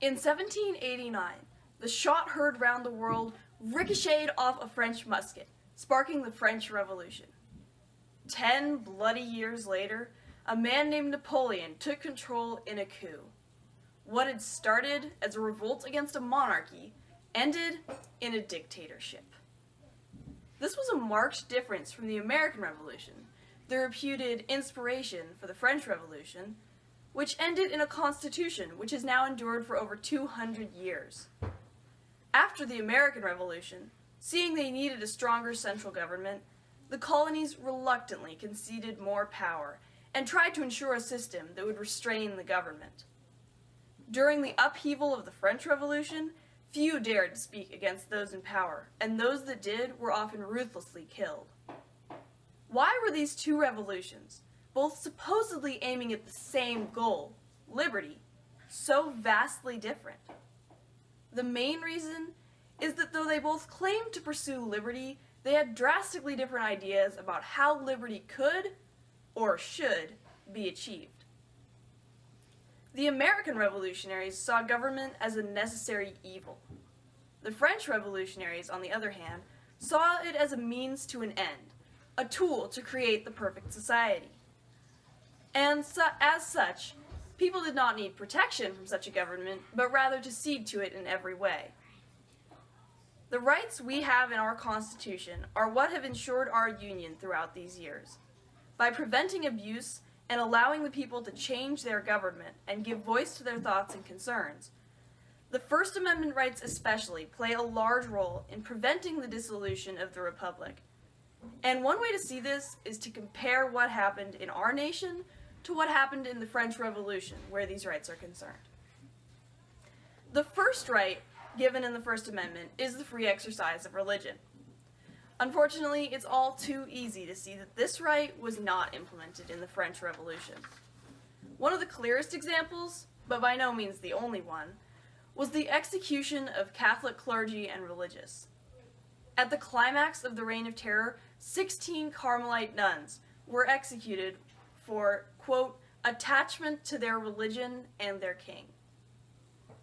In 1789, the shot heard round the world ricocheted off a French musket, sparking the French Revolution. 10 bloody years later, a man named Napoleon took control in a coup. What had started as a revolt against a monarchy ended in a dictatorship. This was a marked difference from the American Revolution, the reputed inspiration for the French Revolution, which ended in a constitution which has now endured for over 200 years. After the American Revolution, seeing they needed a stronger central government, the colonies reluctantly conceded more power and tried to ensure a system that would restrain the government. During the upheaval of the French Revolution, few dared to speak against those in power, and those that did were often ruthlessly killed. Why were these two revolutions, both supposedly aiming at the same goal, liberty, so vastly different? The main reason is that though they both claimed to pursue liberty, they had drastically different ideas about how liberty could, or should, be achieved. The American revolutionaries saw government as a necessary evil. The French revolutionaries, on the other hand, saw it as a means to an end, a tool to create the perfect society. And as such, people did not need protection from such a government, but rather to cede to it in every way. The rights we have in our Constitution are what have ensured our union throughout these years. By preventing abuse and allowing the people to change their government and give voice to their thoughts and concerns, the First Amendment rights especially play a large role in preventing the dissolution of the Republic. And one way to see this is to compare what happened in our nation to what happened in the French Revolution, where these rights are concerned. The first right given in the First Amendment is the free exercise of religion. Unfortunately, it's all too easy to see that this right was not implemented in the French Revolution. One of the clearest examples, but by no means the only one, was the execution of Catholic clergy and religious. At the climax of the Reign of Terror, 16 Carmelite nuns were executed for, quote, attachment to their religion and their king.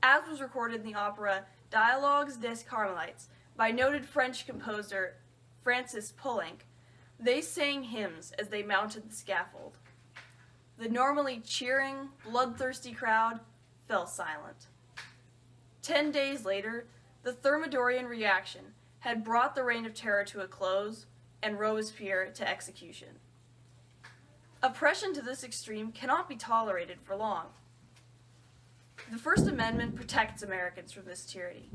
As was recorded in the opera Dialogues des Carmelites by noted French composer Francis Poulenc, they sang hymns as they mounted the scaffold. The normally cheering, bloodthirsty crowd fell silent. 10 days later, the Thermidorian reaction had brought the Reign of Terror to a close and Robespierre to execution. Oppression to this extreme cannot be tolerated for long. The First Amendment protects Americans from this tyranny.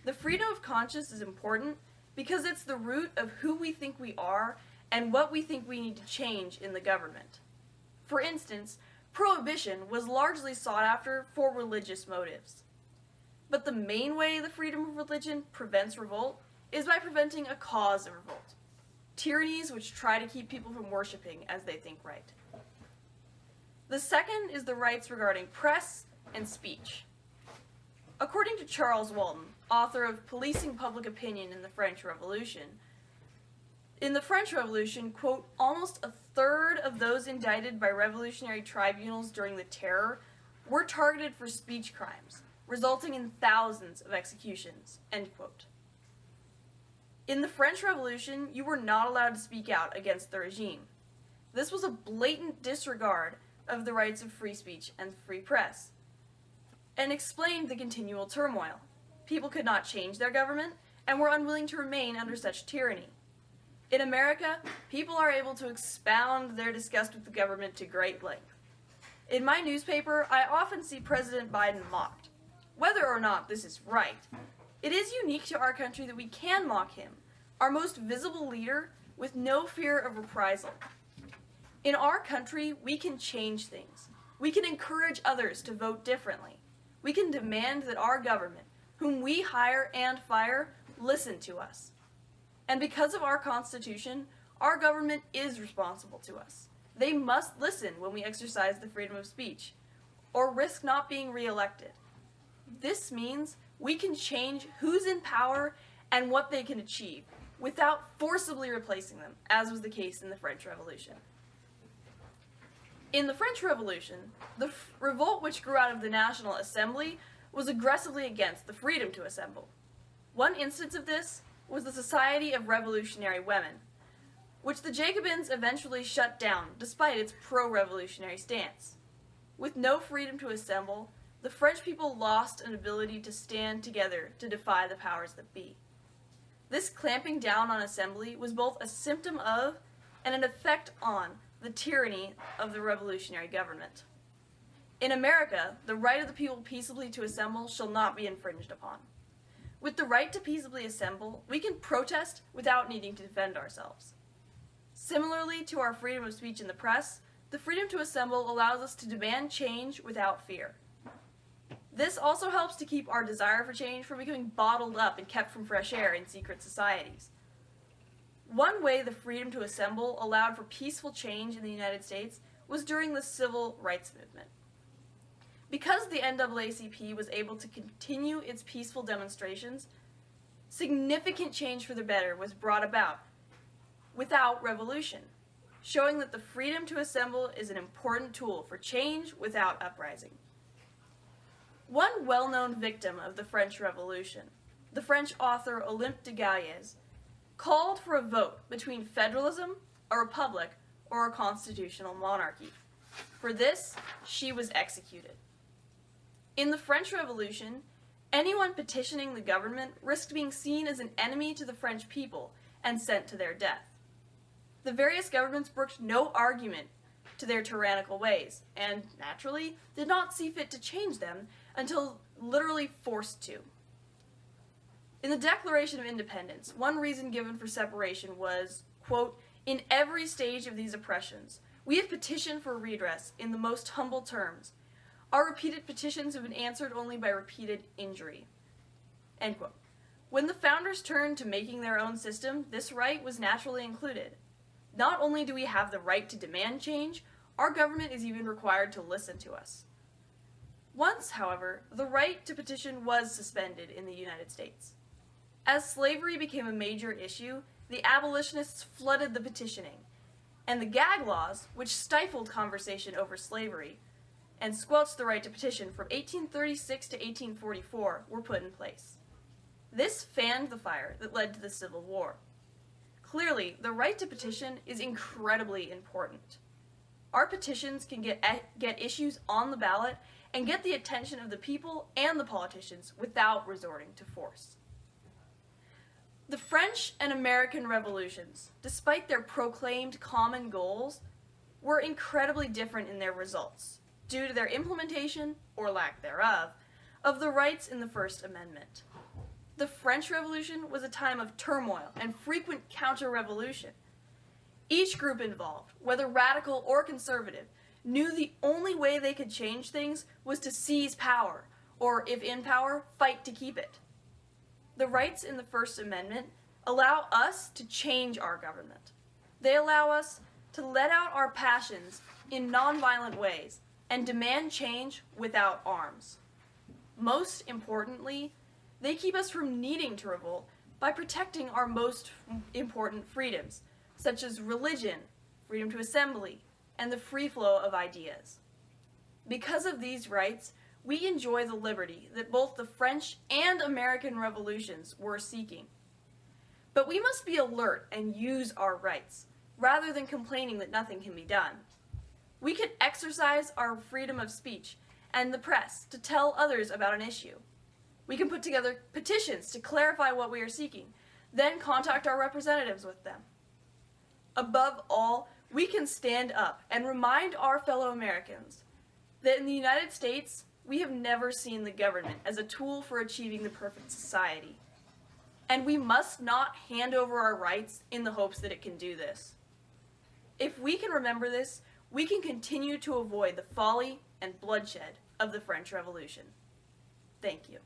The freedom of conscience is important because it's the root of who we think we are and what we think we need to change in the government. For instance, prohibition was largely sought after for religious motives. But the main way the freedom of religion prevents revolt is by preventing a cause of revolt, tyrannies which try to keep people from worshiping as they think right. The second is the rights regarding press and speech. According to Charles Walton, author of Policing Public Opinion in the French Revolution, in the French Revolution, quote, almost a third of those indicted by revolutionary tribunals during the Terror were targeted for speech crimes, resulting in thousands of executions, end quote. In the French Revolution, you were not allowed to speak out against the regime. This was a blatant disregard of the rights of free speech and free press, and explained the continual turmoil. People could not change their government and were unwilling to remain under such tyranny. In America, people are able to expound their disgust with the government to great length. In my newspaper, I often see President Biden mocked. Whether or not this is right, it is unique to our country that we can mock him, our most visible leader, with no fear of reprisal. In our country, we can change things. We can encourage others to vote differently. We can demand that our government, whom we hire and fire, listen to us. And because of our Constitution, our government is responsible to us. They must listen when we exercise the freedom of speech, or risk not being re-elected. This means we can change who's in power and what they can achieve, without forcibly replacing them, as was the case in the French Revolution. In the French Revolution, the revolt which grew out of the National Assembly was aggressively against the freedom to assemble. One instance of this was the Society of Revolutionary Women, which the Jacobins eventually shut down despite its pro-revolutionary stance. With no freedom to assemble, the French people lost an ability to stand together to defy the powers that be. This clamping down on assembly was both a symptom of and an effect on the tyranny of the revolutionary government. In America, the right of the people peaceably to assemble shall not be infringed upon. With the right to peaceably assemble, we can protest without needing to defend ourselves. Similarly to our freedom of speech in the press, the freedom to assemble allows us to demand change without fear. This also helps to keep our desire for change from becoming bottled up and kept from fresh air in secret societies. One way the freedom to assemble allowed for peaceful change in the United States was during the Civil Rights Movement. Because the NAACP was able to continue its peaceful demonstrations, significant change for the better was brought about without revolution, showing that the freedom to assemble is an important tool for change without uprising. One well-known victim of the French Revolution, the French author Olympe de Gouges, called for a vote between federalism, a republic, or a constitutional monarchy. For this, she was executed. In the French Revolution, anyone petitioning the government risked being seen as an enemy to the French people and sent to their death. The various governments brooked no argument to their tyrannical ways, and, naturally, did not see fit to change them until literally forced to. In the Declaration of Independence, one reason given for separation was, quote, "In every stage of these oppressions, we have petitioned for redress in the most humble terms. Our repeated petitions have been answered only by repeated injury." End quote. When the founders turned to making their own system, this right was naturally included. Not only do we have the right to demand change, our government is even required to listen to us. Once, however, the right to petition was suspended in the United States. As slavery became a major issue, the abolitionists flooded the petitioning, and the gag laws, which stifled conversation over slavery and squelched the right to petition from 1836 to 1844, were put in place. This fanned the fire that led to the Civil War. Clearly, the right to petition is incredibly important. Our petitions can get issues on the ballot and get the attention of the people and the politicians without resorting to force. The French and American revolutions, despite their proclaimed common goals, were incredibly different in their results, due to their implementation, or lack thereof, of the rights in the First Amendment. The French Revolution was a time of turmoil and frequent counter-revolution. Each group involved, whether radical or conservative, knew the only way they could change things was to seize power, or if in power, fight to keep it. The rights in the First Amendment allow us to change our government. They allow us to let out our passions in nonviolent ways and demand change without arms. Most importantly, they keep us from needing to revolt by protecting our most important freedoms, such as religion, freedom to assembly, and the free flow of ideas. Because of these rights, we enjoy the liberty that both the French and American revolutions were seeking. But we must be alert and use our rights, rather than complaining that nothing can be done. We can exercise our freedom of speech and the press to tell others about an issue. We can put together petitions to clarify what we are seeking, then contact our representatives with them. Above all, we can stand up and remind our fellow Americans that in the United States, we have never seen the government as a tool for achieving the perfect society. And we must not hand over our rights in the hopes that it can do this. If we can remember this, we can continue to avoid the folly and bloodshed of the French Revolution. Thank you.